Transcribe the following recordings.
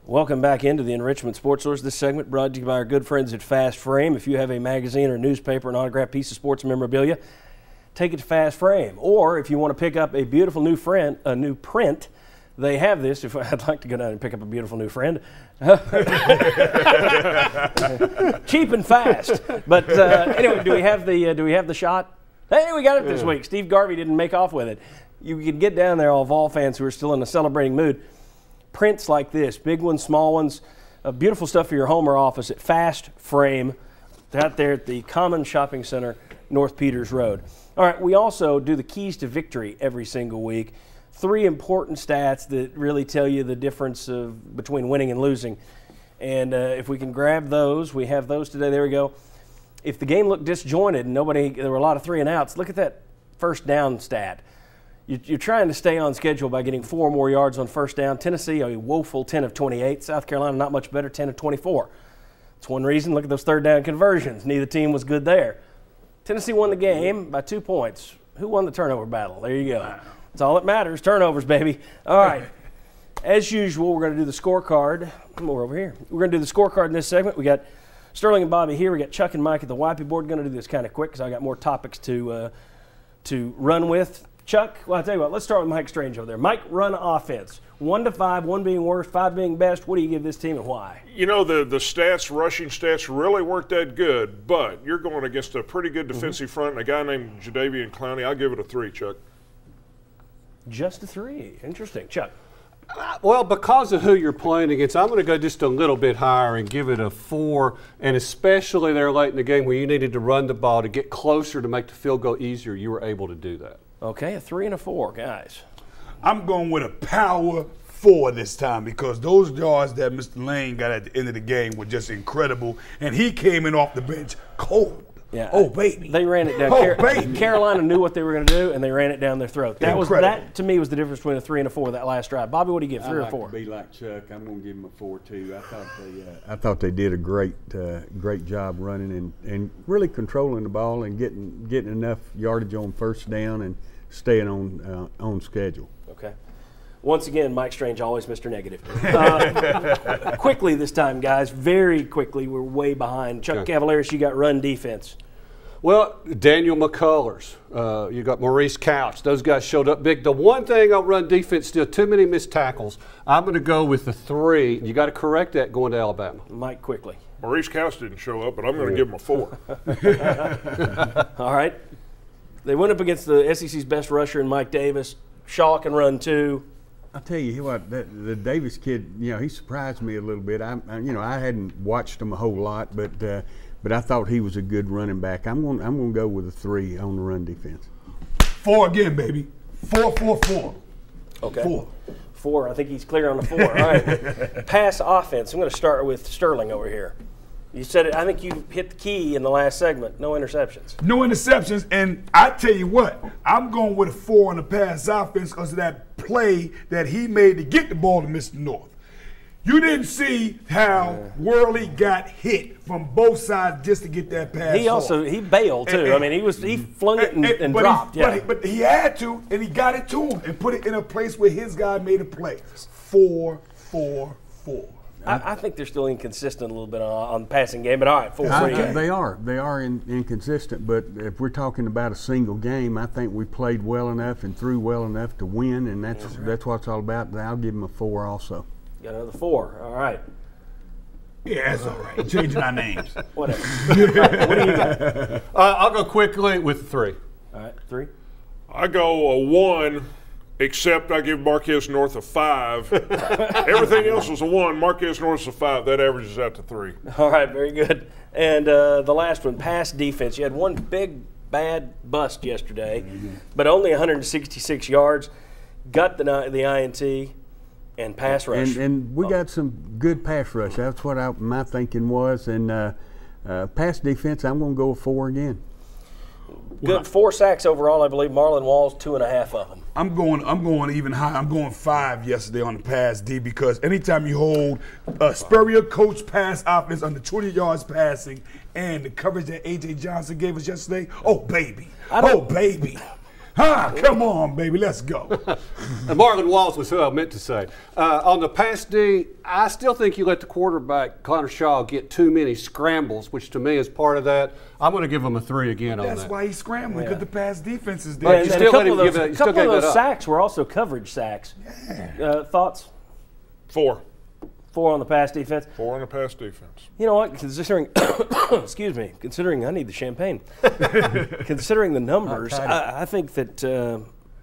Welcome back into the Enrichment Sports Source. This segment brought to you by our good friends at Fast Frame. If you have a magazine or newspaper, an autographed piece of sports memorabilia, take it to Fast Frame. Or if you want to pick up a beautiful new print, they have this. If I'd like to go down and pick up a beautiful new friend, cheap and fast. But anyway, do we have the shot? Hey, we got it this week. Steve Garvey didn't make off with it. You can get down there, all Vol fans who are still in a celebrating mood. Prints like this, big ones, small ones, beautiful stuff for your home or office at Fast Frame, out there at the Common Shopping Center, North Peters Road. All right, we also do the keys to victory every single week. 3 important stats that really tell you the difference between winning and losing. And if we can grab those, we have those today. There we go. If the game looked disjointed and there were a lot of 3 and outs, look at that first down stat. You're trying to stay on schedule by getting 4 more yards on first down. Tennessee, a woeful 10 of 28. South Carolina, not much better, 10 of 24. That's one reason. Look at those third down conversions. Neither team was good there. Tennessee won the game by 2 points. Who won the turnover battle? There you go. That's all that matters. Turnovers, baby. All right. As usual, we're going to do the scorecard. Come over here. We're going to do the scorecard in this segment. We got Sterling and Bobby here. We got Chuck and Mike at the Wipey board. Going to do this kind of quick because I got more topics to run with. Chuck, well, I'll tell you what, let's start with Mike Strange over there. Mike, run offense. 1 to 5, 1 being worst, 5 being best. What do you give this team and why? You know, the stats, rushing stats really weren't that good, but you're going against a pretty good defensive front and a guy named Jadeveon Clowney. I'll give it a 3, Chuck. Just a 3. Interesting. Chuck. Well, because of who you're playing against, I'm going to go just a little bit higher and give it a 4, and especially there late in the game where you needed to run the ball to get closer to make the field goal easier, you were able to do that. Okay, a 3 and a 4, guys. I'm going with a power 4 this time because those yards that Mr. Lane got at the end of the game were just incredible, and he came in off the bench cold. Yeah, oh, baby. They ran it down. Baby. Carolina knew what they were going to do, and they ran it down their throat. That to me was the difference between a 3 and a 4 that last drive. Bobby, what do you give? 3 or 4? To be like Chuck, I'm going to give them a 4 too. I thought they did a great job running and really controlling the ball and getting enough yardage on first down and staying on schedule. Okay. Once again, Mike Strange, always Mr. Negative. Quickly this time, guys, very quickly. We're way behind. Chuck Cavaleris, you got run defense. Well, Daniel McCullers, you got Maurice Couch. Those guys showed up big. The one thing on run defense, still too many missed tackles. I'm going to go with the 3. You got to correct that going to Alabama. Mike, quickly. Maurice Couch didn't show up, but I'm going to give him a 4. All right. They went up against the SEC's best rusher in Mike Davis. Shaw can run too. I'll tell you what, the Davis kid, he surprised me a little bit. I hadn't watched him a whole lot, but I thought he was a good running back. I'm going to go with a 3 on the run defense. 4 again, baby. 4, 4, 4. Okay. 4. I think he's clear on the 4. All right. Pass offense. I'm going to start with Sterling over here. You said it. I think you hit the key in the last segment. No interceptions. No interceptions, and I tell you what, I'm going with a 4 on the pass offense because of that play that he made to get the ball to Mr. North. You didn't see how Worley got hit from both sides just to get that pass. He bailed too. He flung it and dropped. But he had to, and he got it to him and put it in a place where his guy made a play. 4, 4, 4. I think they're still inconsistent a little bit on the passing game, but all right, 4. They are inconsistent, but if we're talking about a single game, I think we played well enough and threw well enough to win, and that's what it's all about. I'll give them a 4 also. Got another 4. All right. Yeah, that's all right. Changing our names. Whatever. Right, what do you got? I'll go quickly with 3. All right, 3. I go a 1. Except I give Marquez North a 5. Everything else was a 1. Marquez North's a 5. That averages out to 3. All right, very good. And the last one, pass defense. You had one big, bad bust yesterday, but only 166 yards. Got the INT and pass rush. And we got some good pass rush. That's what my thinking was. And pass defense, I'm going to go with 4 again. Good 4 sacks overall, I believe. Marlon Walls, 2.5 of them. I'm going even higher. I'm going 5 yesterday on the pass D because anytime you hold a Spurrier coach pass offense under 20 yards passing and the coverage that A.J. Johnson gave us yesterday, oh baby. Come on, baby, let's go. And Marlon Walls was who I meant to say. On the pass D, I still think you let the quarterback, Connor Shaw, get too many scrambles, which to me is part of that. I'm going to give him a 3 again on that. That's why he's scrambling, because the pass defense is But there. you And still a couple let him of those, give that- you still couple of gave those that up. sacks were also coverage sacks. Thoughts? 4. 4 on the pass defense. 4 on the pass defense. You know what? Considering, excuse me, considering I need the champagne. Considering the numbers, I think that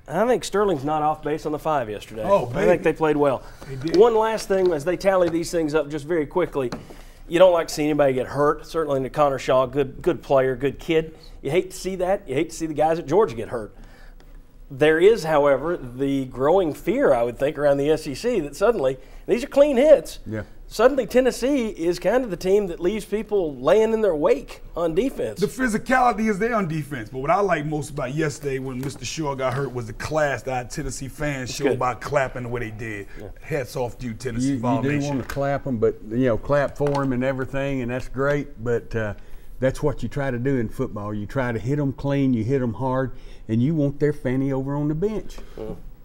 I think Sterling's not off base on the 5 yesterday. Oh, I baby. think they played well. did. One last thing, as they tally these things up, just very quickly, you don't like to see anybody get hurt. Certainly, Connor Shaw, good player, good kid. You hate to see that. You hate to see the guys at Georgia get hurt. There is, however, the growing fear, I would think, around the SEC that suddenly, these are clean hits. Yeah. Suddenly Tennessee is kind of the team that leaves people laying in their wake on defense. The physicality is there on defense, but what I like most about yesterday when Mr. Shaw got hurt was the class that our Tennessee fans showed good. by clapping the way they did. Hats off to you, Tennessee You Vol do Nation. want to clap them, but clap for them and everything, and that's great. But that's what you try to do in football. You try to hit them clean, you hit them hard, and you want their fanny over on the bench.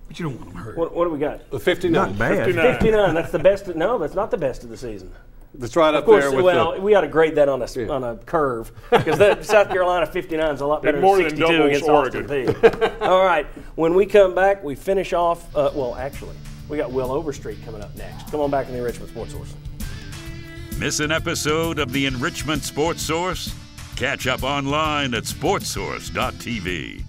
But you don't want them hurt. What do we got? 59. Not bad. 59. That's the best. No, that's not the best of the season. That's right up Of course, there with well, we ought to grade that on a curve because South Carolina 59 is a lot better more than than 62 doubles against Austin Peay. All right, when we come back, we finish off. Actually, we got Will Overstreet coming up next. Come on back in the Enrichment Sports Source. Miss an episode of the Enrichment Sports Source? Catch up online at sportsource.tv.